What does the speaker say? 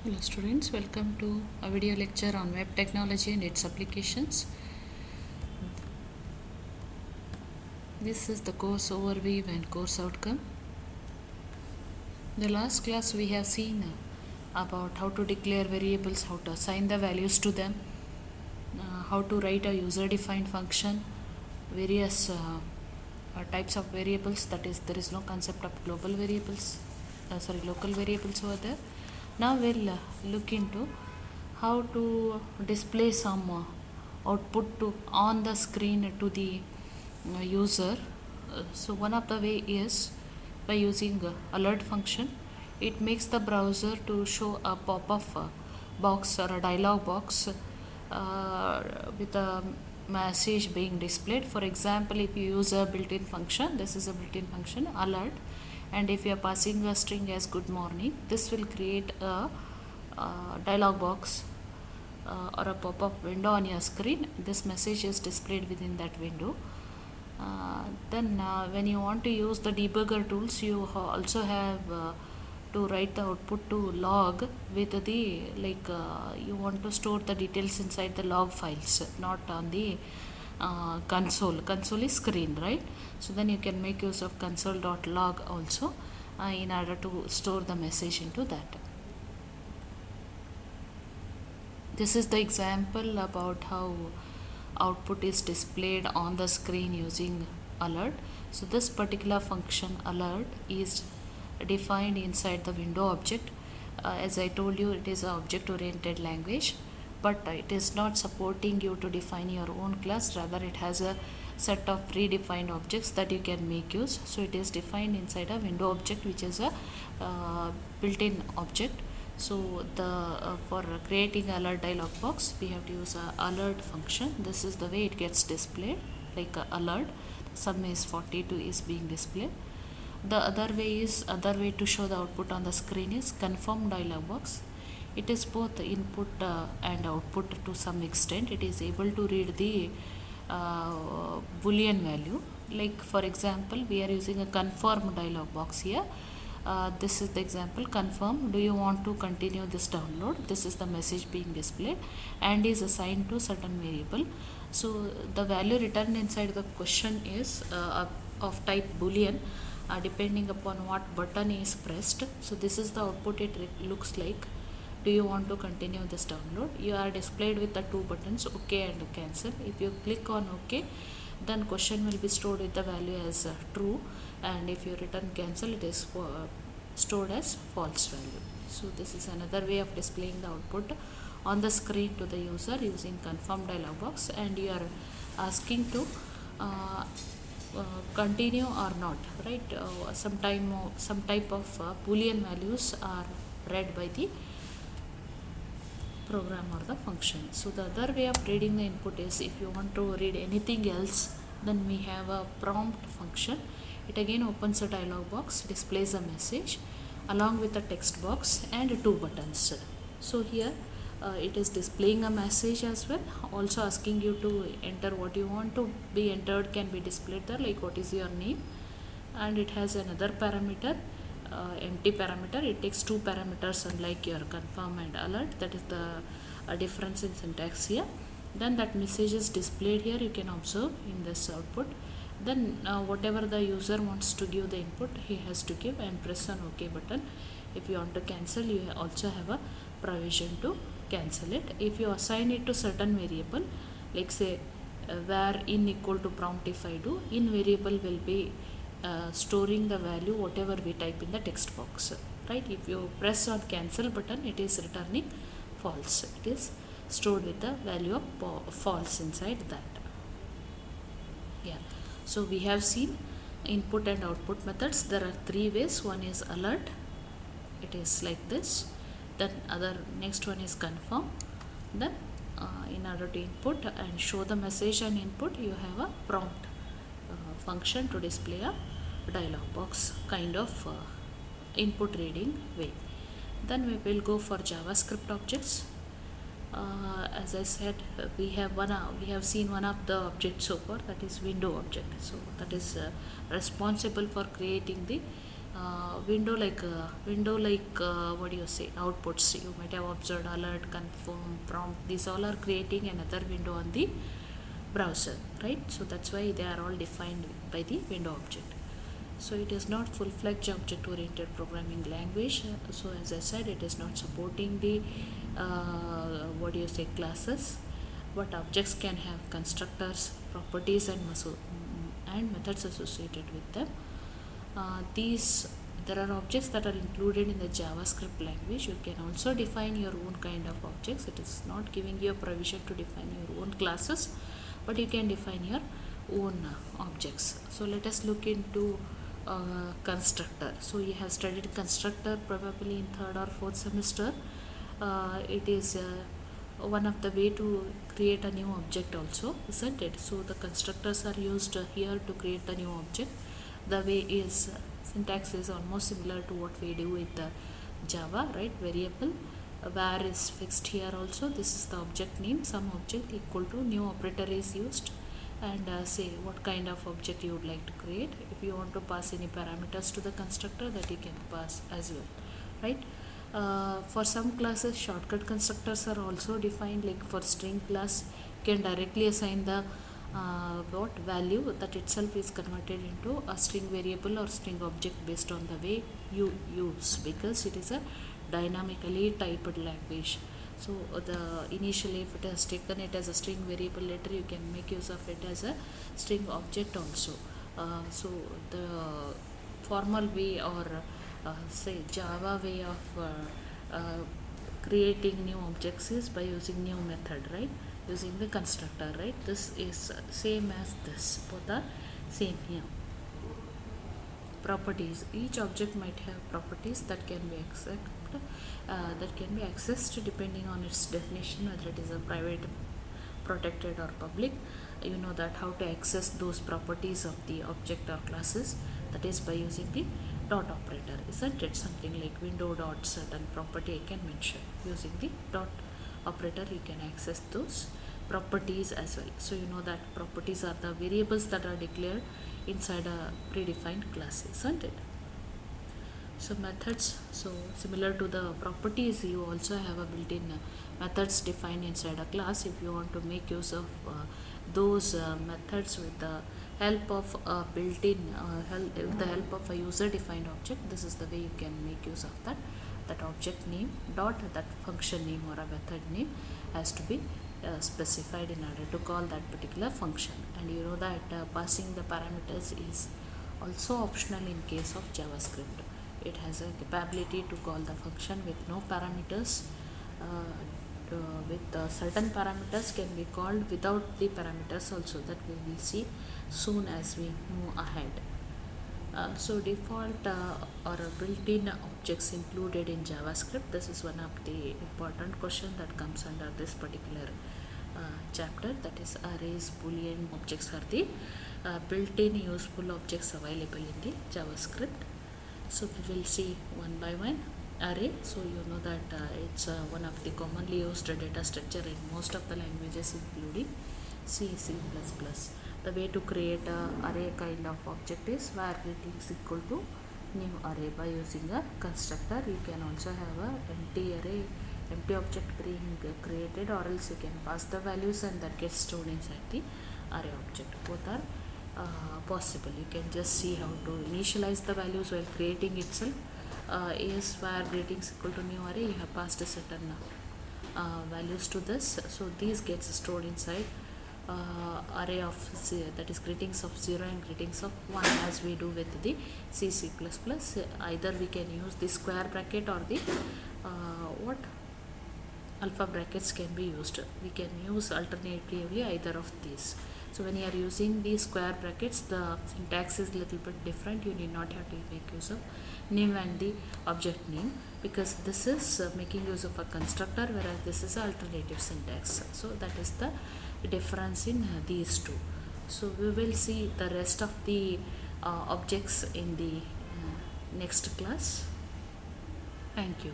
Hello students, welcome to a video lecture on web technology and its applications. This is the course overview and course outcome. In the last class we have seen about how to declare variables, how to assign the values to them, how to write a user defined function, various types of variables, that is there is no concept of global variables, local variables over there. Now we'll look into how to display some output to on the screen to the user. So one of the way is by using alert function. It makes the browser to show a pop-up box or a dialog box with a message being displayed. For example, if you use a built-in function, this is a built-in function alert, and if you are passing a string as good morning, this will create a dialog box or a pop-up window on your screen. This message is displayed within that window. Then when you want to use the debugger tools, you also have to write the output to log with the you want to store the details inside the log files, not on the console is screen, right? So then you can make use of console.log also in order to store the message into that. This is the example about how output is displayed on the screen using alert. So this particular function alert is defined inside the window object. As I told you, it is an object oriented language, but it is not supporting you to define your own class. Rather, it has a set of predefined objects that you can make use. So it is defined inside a window object, which is a built-in object. So the for creating alert dialog box, we have to use a alert function. This is the way it gets displayed, like alert. Sum is 42 is being displayed. The other way to show the output on the screen is confirm dialog box. It is both input and output to some extent. It is able to read the boolean value. Like for example, we are using a confirm dialog box here. This is the example: confirm, do you want to continue this download? This is the message being displayed and is assigned to certain variable. So the value returned inside the question is of type boolean, depending upon what button is pressed. So this is the output it looks like. Do you want to continue this download? You are displayed with the two buttons, OK and cancel. If you click on OK, then question will be stored with the value as true, and if you return cancel, it is stored as false value. So this is another way of displaying the output on the screen to the user using confirm dialog box, and you are asking to continue or not, right? Some type of boolean values are read by the program or the function. So the other way of reading the input is, if you want to read anything else, then we have a prompt function. It again opens a dialog box, displays a message along with a text box and two buttons. So here it is displaying a message as well, also asking you to enter what you want to be entered can be displayed there, like what is your name, and it has another parameter, empty parameter. It takes two parameters unlike your confirm and alert. That is the difference in syntax here. Then that message is displayed here, you can observe in this output. Then whatever the user wants to give the input, he has to give and press an OK button. If you want to cancel, you also have a provision to cancel it. If you assign it to certain variable, like say where in equal to prompt if I do, in variable will be storing the value whatever we type in the text box, right? If you press on cancel button, it is returning false. It is stored with the value of false inside that. Yeah, so we have seen input and output methods. There are three ways. One is alert, it is like this. Then next one is confirm. Then in order to input and show the message on input, you have a prompt function to display a dialog box kind of input reading way. Then we will go for JavaScript objects. As I said, we have seen one of the objects so far, that is window object. So that is responsible for creating the window like what do you say, outputs you might have observed: alert, confirm, prompt. These all are creating another window on the browser, right? So that's why they are all defined by the window object. So it is not full-fledged object-oriented programming language. So as I said, it is not supporting the what do you say, classes, but objects can have constructors, properties, and methods associated with them. These There are objects that are included in the JavaScript language. You can also define your own kind of objects. It is not giving you a provision to define your own classes, but you can define your own objects. So let us look into constructor. So you have studied constructor probably in third or fourth semester. It is one of the way to create a new object also, isn't it? So the constructors are used here to create the new object. The way is syntax is almost similar to what we do with the Java, right? Variable var is fixed here also. This is the object name. Some object equal to new operator is used, and say what kind of object you would like to create. If you want to pass any parameters to the constructor, that you can pass as well, right? For some classes, shortcut constructors are also defined. Like for string class, you can directly assign the what value that itself is converted into a string variable or string object based on the way you use, because it is a dynamically typed language. So the initially, if it has taken it as a string variable, later you can make use of it as a string object also. So the formal way, or say Java way of creating new objects is by using new method, right? Using the constructor, right? This is same as this, both are same here. Properties: each object might have properties that can be accessed depending on its definition, whether it is a private, protected, or public. You know that how to access those properties of the object or classes, that is by using the dot operator, isn't it? Something like window dot certain property I can mention. Using the dot operator, you can access those properties as well. So you know that properties are the variables that are declared inside a predefined class, isn't it? So methods, so similar to the properties, you also have a built-in methods defined inside a class. If you want to make use of those methods with the help of a built-in with the help of a user-defined object, this is the way you can make use of that object name dot that function name or a method name has to be specified in order to call that particular function. And you know that passing the parameters is also optional in case of JavaScript. It has a capability to call the function with no parameters. With certain parameters can be called without the parameters also, that we will see soon as we move ahead. So default or built-in objects included in JavaScript. This is one of the important question that comes under this particular chapter, that is arrays, boolean objects are the built-in useful objects available in the JavaScript. So we will see one by one. Array, so you know that it's one of the commonly used data structure in most of the languages, including C, C++. The way to create a array kind of object is var greetings equal to new array by using a constructor. You can also have a empty object being created, or else you can pass the values and that gets stored inside the array object. Both are possible. You can just see how to initialize the values while creating itself. Is var greetings equal to new array, you have passed a certain values to this, so these gets stored inside array of that is greetings of 0 and greetings of 1, as we do with the C++. Either we can use the square bracket or the alpha brackets can be used. We can use alternatively either of these. So when you are using the square brackets, the syntax is little bit different. You need not have to make use of name and the object name, because this is making use of a constructor, whereas this is alternative syntax. So that is the difference in these two. So we will see the rest of the objects in the next class. Thank you.